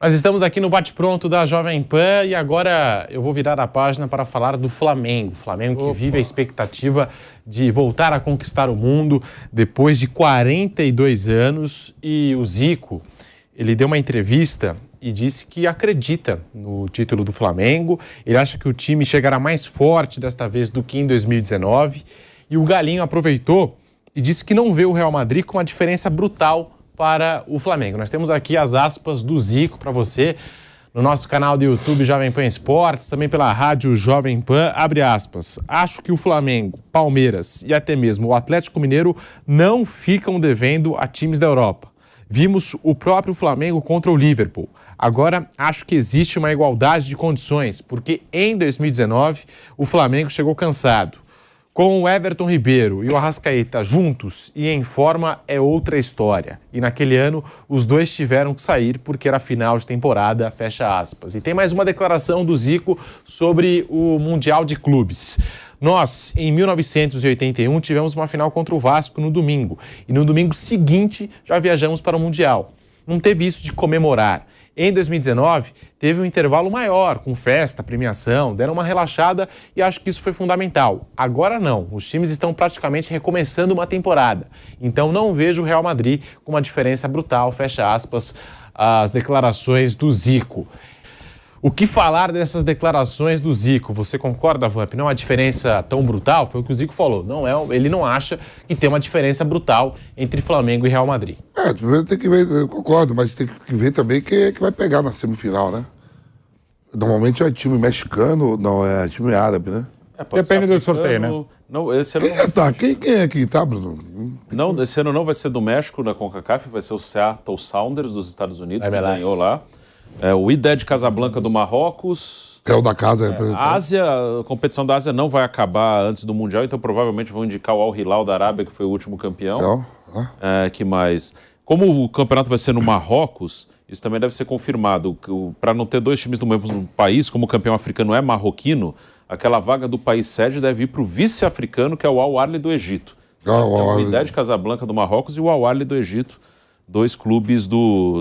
Nós estamos aqui no Bate-Pronto da Jovem Pan e agora eu vou virar a página para falar do Flamengo. Flamengo que vive a expectativa de voltar a conquistar o mundo depois de 42 anos. E o Zico, ele deu uma entrevista e disse que acredita no título do Flamengo. Ele acha que o time chegará mais forte desta vez do que em 2019. E o Galinho aproveitou e disse que não vê o Real Madrid com uma diferença brutal para o Flamengo. Nós temos aqui as aspas do Zico para você no nosso canal do YouTube Jovem Pan Esportes, também pela rádio Jovem Pan, abre aspas. Acho que o Flamengo, Palmeiras e até mesmo o Atlético Mineiro não ficam devendo a times da Europa. Vimos o próprio Flamengo contra o Liverpool. Agora, acho que existe uma igualdade de condições, porque em 2019 o Flamengo chegou cansado. Com o Everton Ribeiro e o Arrascaeta juntos e em forma é outra história. E naquele ano, os dois tiveram que sair porque era final de temporada, fecha aspas. E tem mais uma declaração do Zico sobre o Mundial de Clubes. Nós, em 1981, tivemos uma final contra o Vasco no domingo. E no domingo seguinte, já viajamos para o Mundial. Não teve isso de comemorar. Em 2019, teve um intervalo maior, com festa, premiação, deram uma relaxada e acho que isso foi fundamental. Agora não, os times estão praticamente recomeçando uma temporada. Então não vejo o Real Madrid com uma diferença brutal, fecha aspas, as declarações do Zico. O que falar dessas declarações do Zico? Você concorda, Vamp? Não é uma diferença tão brutal? Foi o que o Zico falou. Ele não acha que tem uma diferença brutal entre Flamengo e Real Madrid. Primeiro tem que ver, eu concordo, mas tem que ver também quem é que vai pegar na semifinal, né? Normalmente é time mexicano, não é time árabe, né? Depende do sorteio, né? Não, esse ano Quem é que tá, Bruno? não, esse ano não vai ser do México na CONCACAF, vai ser o Seattle Sounders dos Estados Unidos, que ganhou lá. O Wydad Casablanca do Marrocos. É o da casa. A Ásia, a competição da Ásia não vai acabar antes do Mundial, então provavelmente vão indicar o Al Hilal da Arábia, que foi o último campeão. Que mais? Como o campeonato vai ser no Marrocos, isso também deve ser confirmado. Para não ter dois times do mesmo país, como o campeão africano é marroquino, aquela vaga do país sede deve ir para o vice-africano, que é o Al Ahly do Egito. O Wydad Casablanca do Marrocos e o Al Ahly do Egito. Dois clubes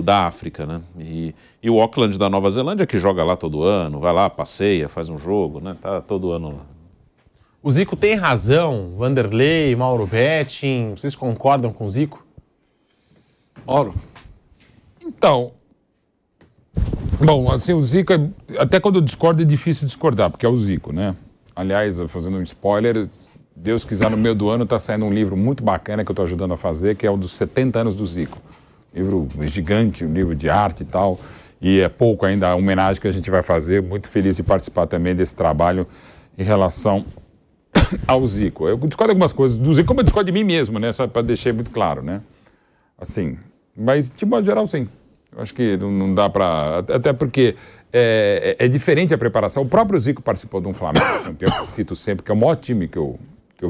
da África, né? E o Auckland da Nova Zelândia, que joga lá todo ano, vai lá, passeia, faz um jogo, né? Tá todo ano lá. O Zico tem razão, Vanderlei, Mauro Betting, vocês concordam com o Zico? Mauro? Então, bom, assim, o Zico, até quando eu discordo é difícil discordar, porque é o Zico, né? Aliás, fazendo um spoiler, Deus quiser, no meio do ano está saindo um livro muito bacana que eu estou ajudando a fazer, que é o dos 70 anos do Zico. Livro gigante, um livro de arte e tal, e é pouco ainda a homenagem que a gente vai fazer. Muito feliz de participar também desse trabalho em relação ao Zico. Eu discordo algumas coisas do Zico, como eu discordo de mim mesmo, né? Só para deixar muito claro, né? Assim, mas de modo geral, sim. Eu acho que não dá para... Até porque é diferente a preparação. O próprio Zico participou de um Flamengo campeão, que eu cito sempre, que é o maior time que eu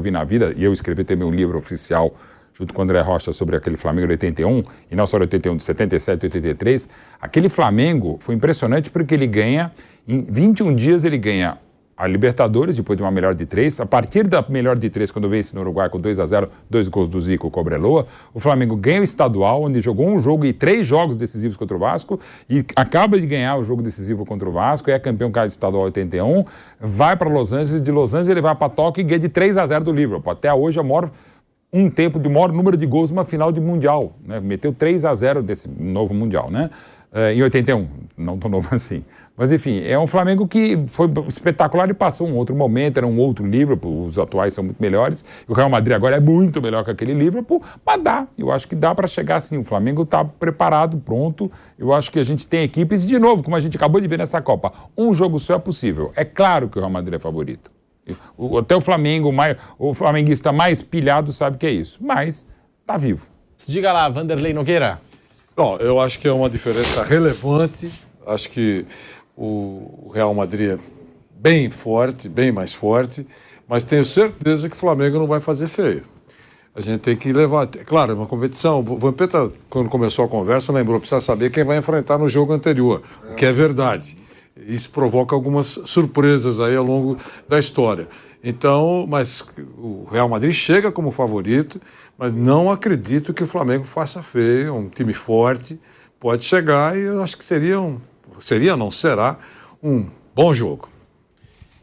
vi na vida, e eu escrevi também um livro oficial junto com o André Rocha sobre aquele Flamengo de 81, e não só de 81, de 77, 83. Aquele Flamengo foi impressionante porque ele ganha, em 21 dias ele ganha a Libertadores, depois de uma melhor de 3. A partir da melhor de 3, quando vence no Uruguai com 2-0, 2 gols do Zico e Cobreloa, o Flamengo ganha o estadual, onde jogou um jogo e 3 jogos decisivos contra o Vasco, e acaba de ganhar o jogo decisivo contra o Vasco, é campeão estadual 81, vai para Los Angeles, de Los Angeles ele vai para Tóquio e ganha de 3-0 do Liverpool. Até hoje é um tempo de maior número de gols numa final de Mundial, né? Meteu 3-0 desse novo Mundial, né? Em 81, não tão novo assim. Mas enfim, é um Flamengo que foi espetacular e passou um outro momento, era um outro Liverpool, os atuais são muito melhores. O Real Madrid agora é muito melhor que aquele Liverpool, mas eu acho que dá para chegar assim. O Flamengo está preparado, pronto. Eu acho que a gente tem equipes, e de novo, como a gente acabou de ver nessa Copa, um jogo só é possível. É claro que o Real Madrid é favorito. Até o Flamengo, o flamenguista mais pilhado sabe que é isso, mas tá vivo. Diga lá, Vanderlei Nogueira. Bom, eu acho que é uma diferença relevante. Acho que o Real Madrid é bem forte, bem mais forte, mas tenho certeza que o Flamengo não vai fazer feio. A gente tem que levar... Claro, é uma competição. O Vampeta, quando começou a conversa, lembrou, precisa saber quem vai enfrentar no jogo anterior, o que é verdade. Isso provoca algumas surpresas aí ao longo da história. Então, mas o Real Madrid chega como favorito, mas não acredito que o Flamengo faça feio, é um time forte, pode chegar e eu acho que será um bom jogo.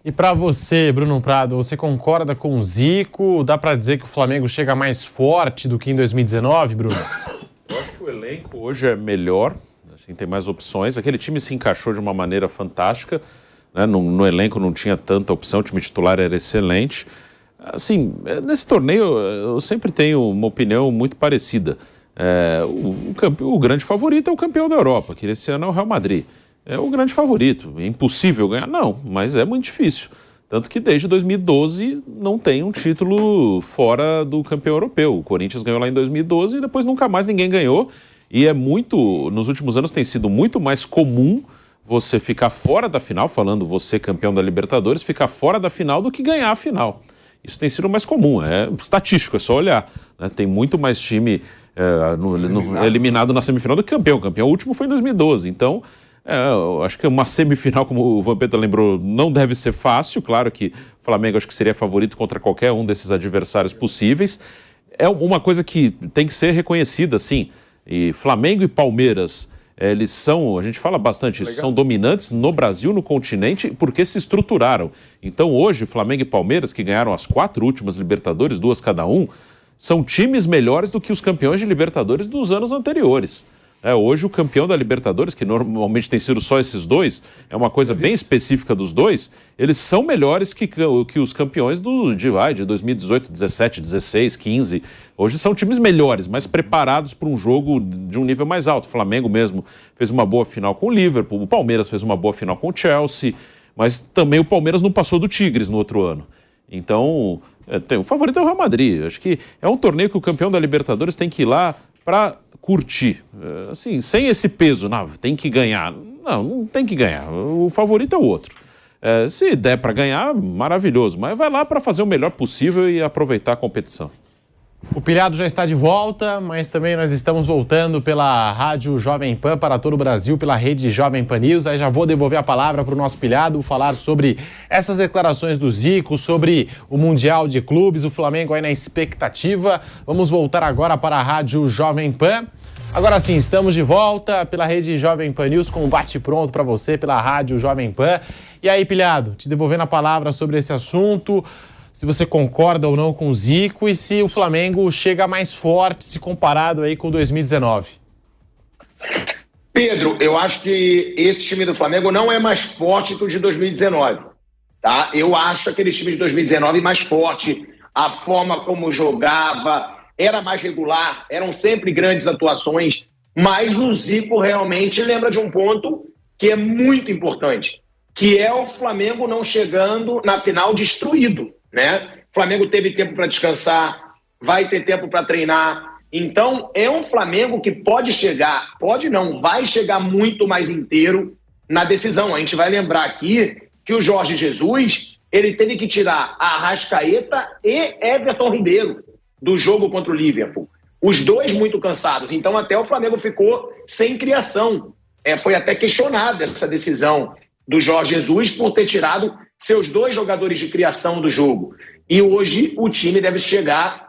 E para você, Bruno Prado, você concorda com o Zico? Dá para dizer que o Flamengo chega mais forte do que em 2019, Bruno? Eu acho que o elenco hoje é melhor, assim, tem mais opções. Aquele time se encaixou de uma maneira fantástica, né? No elenco não tinha tanta opção, o time titular era excelente. Assim, nesse torneio eu sempre tenho uma opinião muito parecida. O grande favorito é o campeão da Europa, que esse ano é o Real Madrid. É o grande favorito. É impossível ganhar? Não, mas é muito difícil. Tanto que desde 2012 não tem um título fora do campeão europeu. O Corinthians ganhou lá em 2012 e depois nunca mais ninguém ganhou. E nos últimos anos tem sido muito mais comum você ficar fora da final, falando você campeão da Libertadores, ficar fora da final do que ganhar a final. Isso tem sido mais comum, é estatístico, é só olhar, né? Tem muito mais time eliminado na semifinal do que campeão. O campeão último foi em 2012, então... eu acho que uma semifinal, como o Vampeta lembrou, não deve ser fácil. Claro que o Flamengo acho que seria favorito contra qualquer um desses adversários possíveis. É uma coisa que tem que ser reconhecida, sim. E Flamengo e Palmeiras, eles são, a gente fala bastante isso, são dominantes no Brasil, no continente, porque se estruturaram. Então hoje, Flamengo e Palmeiras, que ganharam as 4 últimas Libertadores, 2 cada um, são times melhores do que os campeões de Libertadores dos anos anteriores. Hoje o campeão da Libertadores, que normalmente tem sido só esses dois, é uma coisa bem específica dos dois, eles são melhores que os campeões de 2018, 17, 16, 15. Hoje são times melhores, mais preparados para um jogo de um nível mais alto. O Flamengo mesmo fez uma boa final com o Liverpool, o Palmeiras fez uma boa final com o Chelsea, mas também o Palmeiras não passou do Tigres no outro ano. Então, o favorito é o Real Madrid. Acho que é um torneio que o campeão da Libertadores tem que ir lá para curtir, assim, sem esse peso, não, tem que ganhar. Não tem que ganhar, o favorito é o outro. Se der para ganhar, maravilhoso, mas vai lá para fazer o melhor possível e aproveitar a competição. O Pilhado já está de volta, mas também nós estamos voltando pela Rádio Jovem Pan para todo o Brasil, pela rede Jovem Pan News. Aí já vou devolver a palavra para o nosso Pilhado, falar sobre essas declarações do Zico, sobre o Mundial de Clubes, o Flamengo aí na expectativa. Vamos voltar agora para a Rádio Jovem Pan. Agora sim, estamos de volta pela rede Jovem Pan News com um bate-pronto para você pela Rádio Jovem Pan. E aí, Pilhado, te devolvendo a palavra sobre esse assunto, se você concorda ou não com o Zico e se o Flamengo chega mais forte se comparado aí com 2019. Pedro, eu acho que esse time do Flamengo não é mais forte que o de 2019, tá? Eu acho aquele time de 2019 mais forte, a forma como jogava, era mais regular, eram sempre grandes atuações, mas o Zico realmente lembra de um ponto que é muito importante, que é o Flamengo não chegando na final destruído, né? O Flamengo teve tempo para descansar, vai ter tempo para treinar. Então, é um Flamengo que pode chegar, pode não, vai chegar muito mais inteiro na decisão. A gente vai lembrar aqui que o Jorge Jesus, ele teve que tirar a Arrascaeta e Everton Ribeiro do jogo contra o Liverpool. Os dois muito cansados. Então, até o Flamengo ficou sem criação. Foi até questionada essa decisão do Jorge Jesus por ter tirado seus 2 jogadores de criação do jogo. E hoje o time deve chegar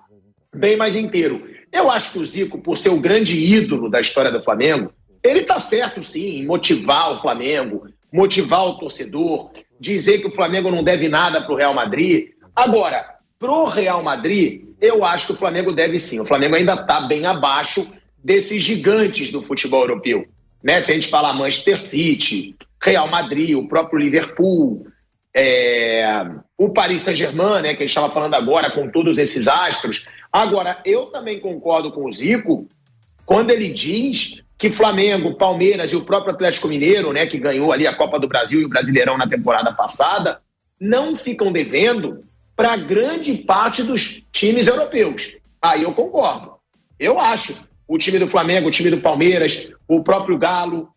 bem mais inteiro. Eu acho que o Zico, por ser o grande ídolo da história do Flamengo, ele está certo sim em motivar o Flamengo, motivar o torcedor, dizer que o Flamengo não deve nada para o Real Madrid. Agora, pro Real Madrid, eu acho que o Flamengo deve sim. O Flamengo ainda está bem abaixo desses gigantes do futebol europeu, né? Se a gente falar Manchester City, Real Madrid, o próprio Liverpool, o Paris Saint-Germain, né, que a gente estava falando agora, com todos esses astros. Agora, eu também concordo com o Zico quando ele diz que Flamengo, Palmeiras e o próprio Atlético Mineiro, né, que ganhou ali a Copa do Brasil e o Brasileirão na temporada passada, não ficam devendo para grande parte dos times europeus. Aí eu concordo. Eu acho o time do Flamengo, o time do Palmeiras, o próprio Galo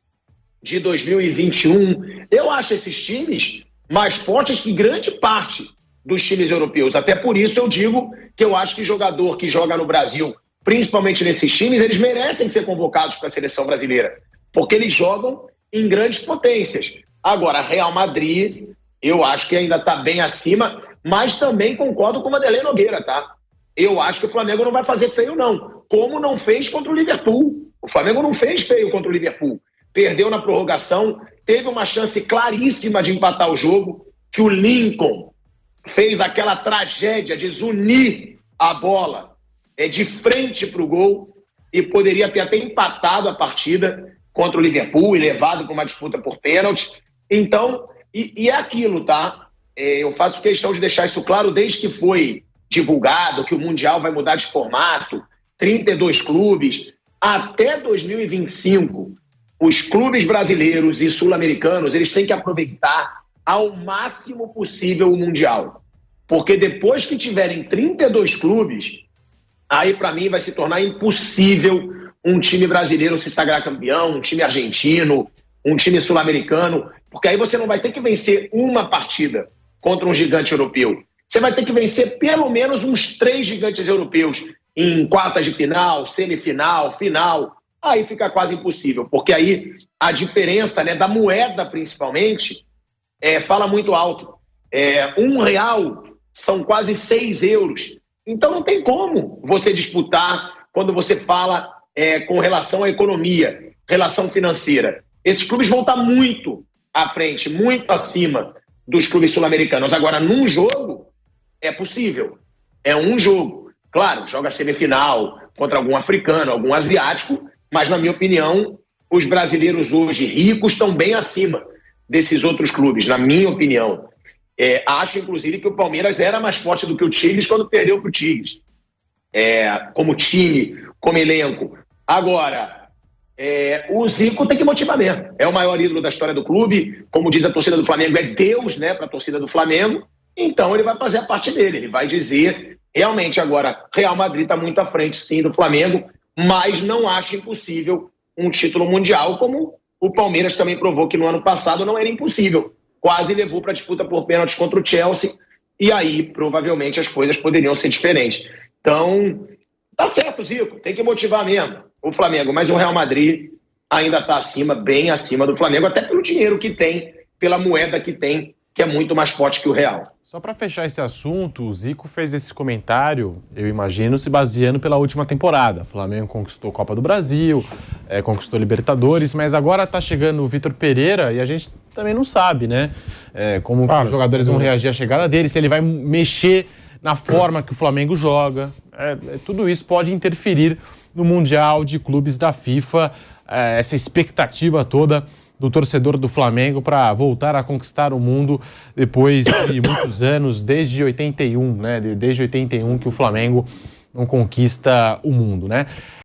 de 2021, eu acho esses times mais fortes que grande parte dos times europeus. Até por isso eu digo que eu acho que jogador que joga no Brasil, principalmente nesses times, eles merecem ser convocados para a seleção brasileira, porque eles jogam em grandes potências. Agora, Real Madrid, eu acho que ainda está bem acima, mas também concordo com o Vanderlei Nogueira, tá? Eu acho que o Flamengo não vai fazer feio, não. Como não fez contra o Liverpool. O Flamengo não fez feio contra o Liverpool. Perdeu na prorrogação, teve uma chance claríssima de empatar o jogo, que o Lincoln fez aquela tragédia de zunir a bola de frente para o gol e poderia ter até empatado a partida contra o Liverpool e levado para uma disputa por pênalti. Então, e é aquilo, tá? Eu faço questão de deixar isso claro desde que foi divulgado que o Mundial vai mudar de formato, 32 clubes, até 2025, os clubes brasileiros e sul-americanos, eles têm que aproveitar ao máximo possível o Mundial. Porque depois que tiverem 32 clubes, aí para mim vai se tornar impossível um time brasileiro se sagrar campeão, um time argentino, um time sul-americano, porque aí você não vai ter que vencer uma partida contra um gigante europeu. Você vai ter que vencer pelo menos uns 3 gigantes europeus em quartas de final, semifinal, final. Aí fica quase impossível, porque aí a diferença, né, da moeda principalmente fala muito alto. R$1 são quase 6 euros. Então não tem como você disputar quando você fala com relação à economia, relação financeira. Esses clubes vão estar muito à frente, muito acima dos clubes sul-americanos. Agora, num jogo, é possível. É um jogo. Claro, joga semifinal contra algum africano, algum asiático, mas, na minha opinião, os brasileiros hoje ricos estão bem acima desses outros clubes, na minha opinião. Acho, inclusive, que o Palmeiras era mais forte do que o Tigres quando perdeu para o Tigres. Como time, como elenco. Agora, o Zico tem que motivar mesmo. É o maior ídolo da história do clube. Como diz a torcida do Flamengo, é Deus, né, para a torcida do Flamengo. Então, ele vai fazer a parte dele. Ele vai dizer, realmente, agora, Real Madrid está muito à frente, sim, do Flamengo, mas não acho impossível um título mundial, como o Palmeiras também provou que no ano passado não era impossível. Quase levou para a disputa por pênaltis contra o Chelsea, e aí provavelmente as coisas poderiam ser diferentes. Então, tá certo, Zico, tem que motivar mesmo o Flamengo, mas o Real Madrid ainda está acima, bem acima do Flamengo, até pelo dinheiro que tem, pela moeda que tem, que é muito mais forte que o real. Só para fechar esse assunto, o Zico fez esse comentário, eu imagino, se baseando pela última temporada. O Flamengo conquistou a Copa do Brasil, conquistou a Libertadores, mas agora está chegando o Vitor Pereira e a gente também não sabe, né? Como os jogadores vão reagir à chegada dele, se ele vai mexer na forma que o Flamengo joga. Tudo isso pode interferir no Mundial de Clubes da FIFA, essa expectativa toda do torcedor do Flamengo para voltar a conquistar o mundo depois de muitos anos, desde 81, né? Desde 81 que o Flamengo não conquista o mundo, né?